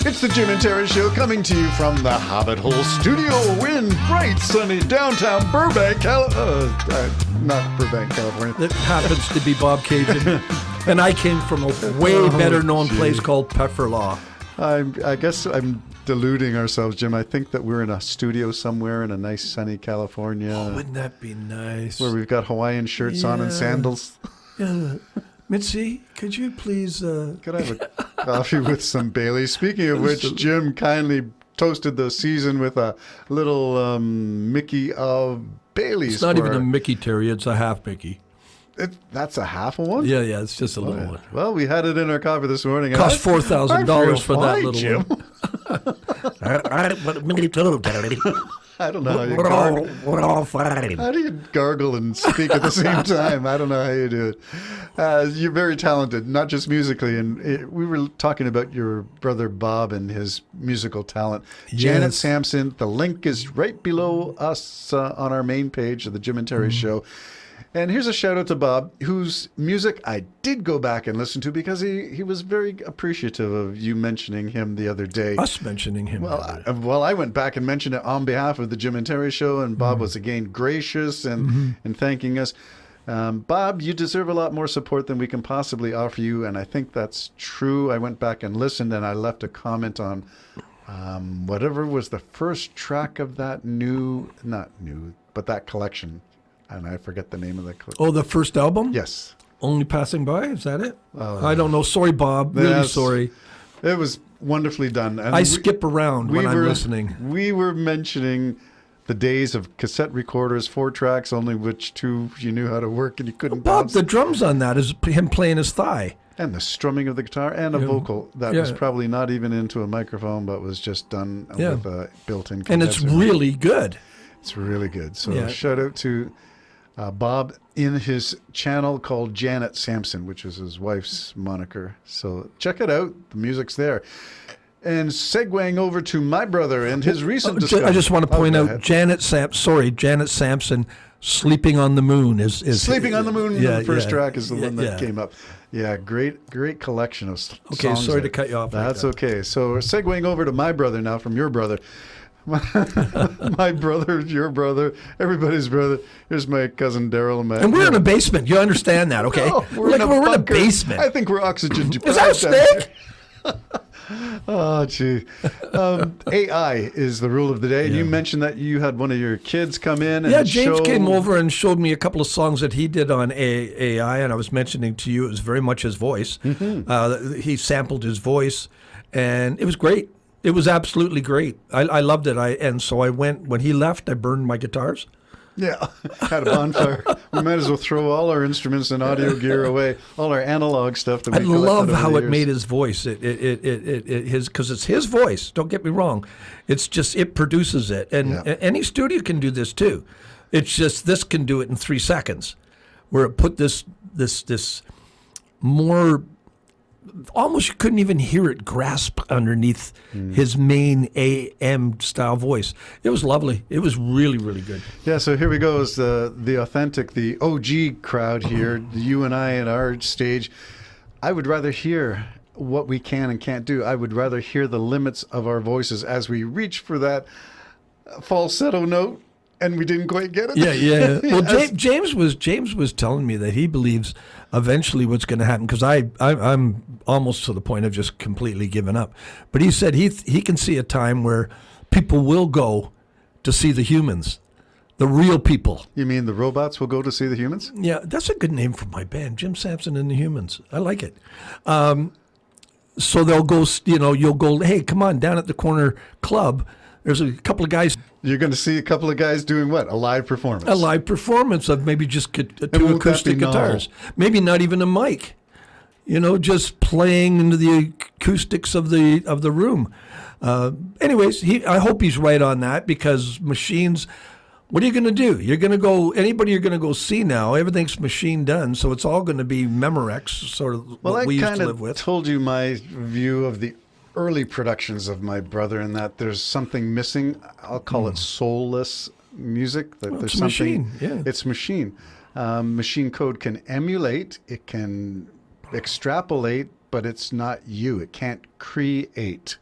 It's the Jim and Terry Show coming to you from the Hobbit Hole Studio in bright, sunny downtown Burbank, not Burbank, California. It happens to be Bob Cajun. And I came from a way better known place called Pefferlaw. I guess I'm deluding ourselves, Jim. I think that we're in a studio somewhere in a nice sunny California. Oh, wouldn't that be nice? Where we've got Hawaiian shirts on and sandals. Yeah. Mitzi, could you please... Could I have a coffee with some Baileys? Speaking of which, Jim kindly toasted the season with a little Mickey of Baileys. It's not even a Mickey, Terry. It's a half Mickey. That's a half of one? Yeah, it's just a little one. Well, we had it in our coffee this morning. Cost $4,000 for that little Jim. one. I don't know how you gargle. We're all fine. How do you gargle and speak at the same time? I don't know how you do it. You're very talented, not just musically. And we were talking about your brother Bob and his musical talent. Yes. Janet Sampson, the link is right below us on our main page of the Jim and Terry Show. And here's a shout out to Bob, whose music I did go back and listen to because he was very appreciative of you mentioning him the other day. Us mentioning him. Well, I went back and mentioned it on behalf of the Jim and Terry Show, and Bob was again gracious and thanking us. Bob, you deserve a lot more support than we can possibly offer you, and I think that's true. I went back and listened, and I left a comment on whatever was the first track of that that collection. And I forget the name of the collection. Oh, the first album? Yes. Only Passing By? Is that it? I don't know. Sorry, Bob. Really sorry. It was wonderfully done. And I skip around when I'm listening. We were mentioning the days of cassette recorders, 4 tracks, only which 2 you knew how to work and you couldn't Bob, bounce. the drums on that is him playing his thigh. And the strumming of the guitar and a vocal that was probably not even into a microphone, but was just done with a built-in condenser. And it's really good. It's really good. So shout out to Bob in his channel called Janet Sampson, which is his wife's moniker. So check it out. The music's there. And segueing over to my brother and his recent discovery. I just want to point out Janet Sampson, Sleeping on the Moon is Sleeping on the Moon, the first track is the one that came up. Yeah, great collection of songs. Okay, sorry to cut you off. That's okay. So segueing over to my brother now from your brother. My brother, your brother, everybody's brother. Here's my cousin Daryl and we're in a basement. You understand that, okay? No, we're in a basement. I think we're oxygen deprived. Is that a snake? Oh, gee. AI is the rule of the day. And you mentioned that you had one of your kids come in and James came over and showed me a couple of songs that he did on AI, and I was mentioning to you it was very much his voice. He sampled his voice, and it was great. It was absolutely great. I loved it. And so I went, when he left, I burned my guitars. Yeah, had a bonfire. We might as well throw all our instruments and audio gear away, all our analog stuff that we collected love over how the it years. made his voice. Because it's his voice. Don't get me wrong. It's just, it produces it. And any studio can do this too. It's just, this can do it in 3 seconds. Where it put this more, almost you couldn't even hear it grasp underneath his main AM style voice. It was lovely. It was really, really good. Yeah, so here we go is the authentic, the OG crowd here, you and I at our stage. I would rather hear what we can and can't do. I would rather hear the limits of our voices as we reach for that falsetto note. And we didn't quite get it. Yeah. Well, James was telling me that he believes eventually what's going to happen, because I'm almost to the point of just completely giving up. But he said he can see a time where people will go to see the humans, the real people. You mean the robots will go to see the humans? Yeah, that's a good name for my band, Jim Sampson and the Humans. I like it. So they'll go, you'll go, hey, come on, down at the corner club. There's a couple of guys. You're going to see a couple of guys doing what? A live performance? A live performance of maybe just 2 acoustic guitars. Maybe not even a mic. Just playing into the acoustics of the room. Anyways, I hope he's right on that, because machines, what are you going to do? Anybody you're going to go see now, everything's machine done, so it's all going to be Memorex, sort of what we used to live with. I told you my view of the early productions of my brother, in that there's something missing. I'll call it soulless music. That there's something. Machine. Yeah. It's machine. Machine code can emulate. It can extrapolate but it's not you. It can't create.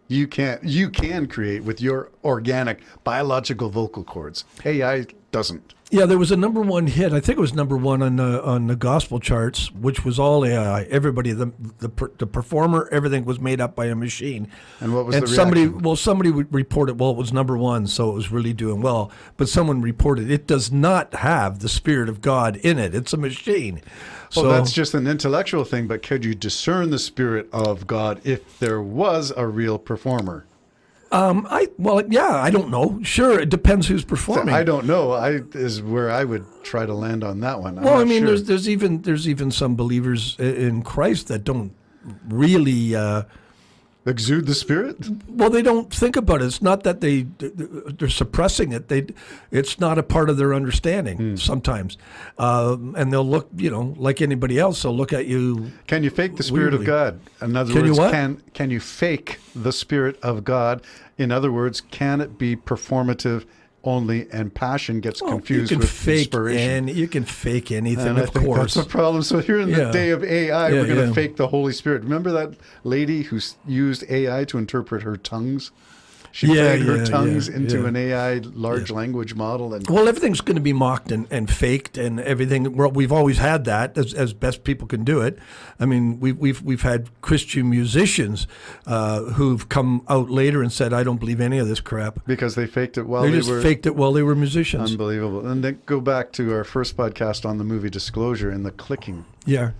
You can create with your organic biological vocal cords. AI doesn't. Yeah, there was a number one hit. I think it was number one on the gospel charts, which was all AI. Everybody, the performer, everything was made up by a machine. And what was and the somebody, reaction? well, somebody would report it. Well, it was number one, so it was really doing well. But someone reported it does not have the Spirit of God in it. It's a machine. Well, So that's just an intellectual thing, but could you discern the Spirit of God if there was a real performer? I don't know. Sure, it depends who's performing. I don't know. Is where I would try to land on that one. I'm Well, not I mean, sure. there's even some believers in Christ that don't really. Exude the Spirit? Well, they don't think about it. It's not that they're suppressing it. It's not a part of their understanding sometimes, and they'll look, like anybody else. They'll look at you. Can you fake the Spirit of Weirdly. God? In other Can you words, what? can you fake the Spirit of God? In other words, can it be performative only, and passion gets confused you can with fake inspiration? you can fake anything, And I of think course. that's the problem. So here in the Yeah. day of AI, we're going to Yeah. fake the Holy Spirit. Remember that lady who used AI to interpret her tongues? She fed her tongues into an AI large language model, and Well, everything's going to be mocked and faked and everything. Well, we've always had that as best people can do it. I mean, we've had Christian musicians who've come out later and said, "I don't believe any of this crap." because they faked it while They they just were faked it while they were musicians. unbelievable. And then go back to our first podcast on the movie Disclosure and the clicking. Yeah.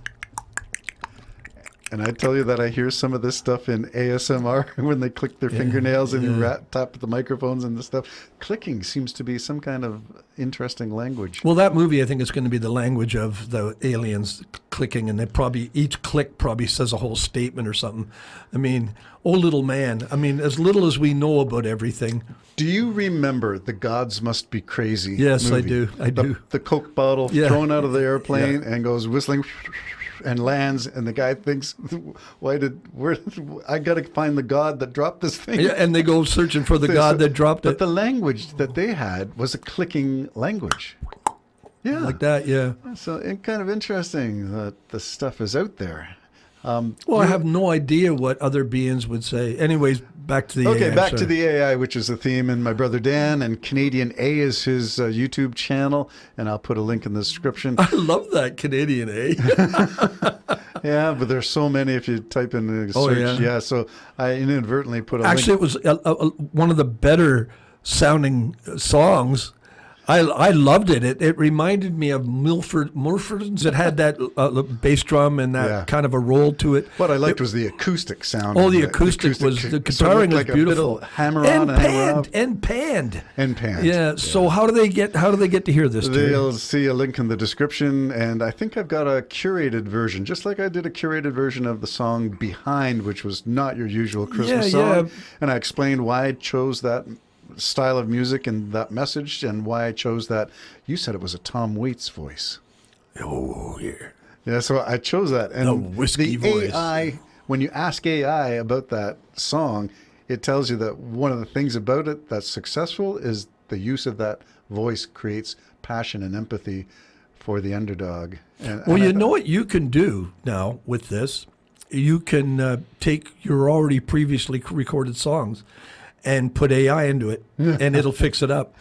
And I tell you that I hear some of this stuff in ASMR when they click their fingernails and tap the microphones and the stuff. Clicking seems to be some kind of interesting language. Well, that movie, I think, is going to be the language of the aliens clicking, and each click probably says a whole statement or something. I mean, oh, little man. I mean, as little as we know about everything. Do you remember the Gods Must Be Crazy? Yes, I movie? do. I do. The Coke bottle Yeah. thrown out of the airplane and goes whistling and lands, and the guy thinks, I got to find the God that dropped this thing. Yeah, and they go searching for the God that dropped But it. the language that they had was a clicking language. Yeah. Like that, yeah. So kind of interesting that the stuff is out there. Well, I have no idea what other beings would say. Anyways, back to the Okay, AI, back to sorry. the AI, which is the theme, and my brother Dan, and Canadian A is his YouTube channel, and I'll put a link in the description. I love that Canadian, eh? Yeah, but there's so many if you type in the Oh, search. yeah. So I inadvertently put a Actually, link. it was one of the better sounding songs. I loved it. It reminded me of Mumford's. It had that bass drum and that Yeah. kind of a roll to it. What I liked was the acoustic sound. Oh, of the it. acoustic was So the it guitaring looked was like a beautiful. little hammer on and hammer off. And panned. And panned. Yeah. So how do they get to hear this? Terry? They'll see a link in the description, and I think I've got a curated version, just like I did a curated version of the song Behind, which was not your usual Christmas song. yeah. And I explained why I chose that style of music and that message, and why I chose that. You said it was a Tom Waits voice. Oh, yeah. Yeah, so I chose that. And The whiskey the voice. AI, when you ask AI about that song, it tells you that one of the things about it that's successful is the use of that voice creates passion and empathy for the underdog. Well, you know what you can do now with this? You can take your already previously recorded songs and put AI into it, and it'll fix it up.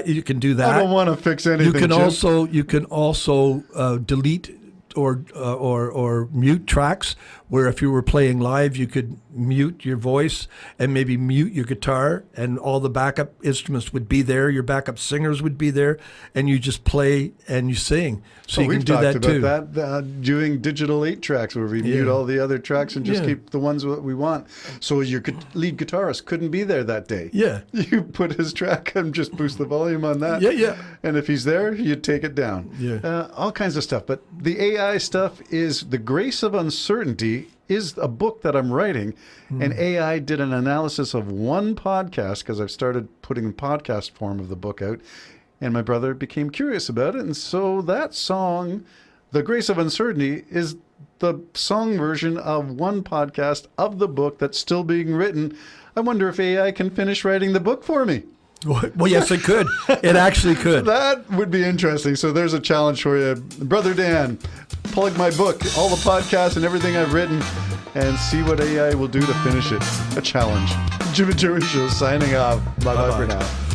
You can do that. I don't want to fix anything. You can Jim. also delete or mute tracks, where if you were playing live, you could mute your voice and maybe mute your guitar, and all the backup instruments would be there. Your backup singers would be there, and you just play and you sing. So you we've can do talked that about too. that doing digital 8 tracks where we mute all the other tracks and just Yeah. keep the ones that we want. So your lead guitarist couldn't be there that day. Yeah. You put his track and just boost the volume on that. Yeah. And if he's there, you take it down. Yeah. All kinds of stuff. But the AI stuff is The Grace of Uncertainty is a book that I'm writing. And AI did an analysis of one podcast, because I've started putting the podcast form of the book out. And my brother became curious about it. And so that song, The Grace of Uncertainty, is the song version of one podcast of the book that's still being written. I wonder if AI can finish writing the book for me. Well, yes, it could. It actually could. That would be interesting. So there's a challenge for you. Brother Dan, plug my book, all the podcasts and everything I've written, and see what AI will do to finish it. A challenge. Jim and Terry Show signing off. Bye-bye for now.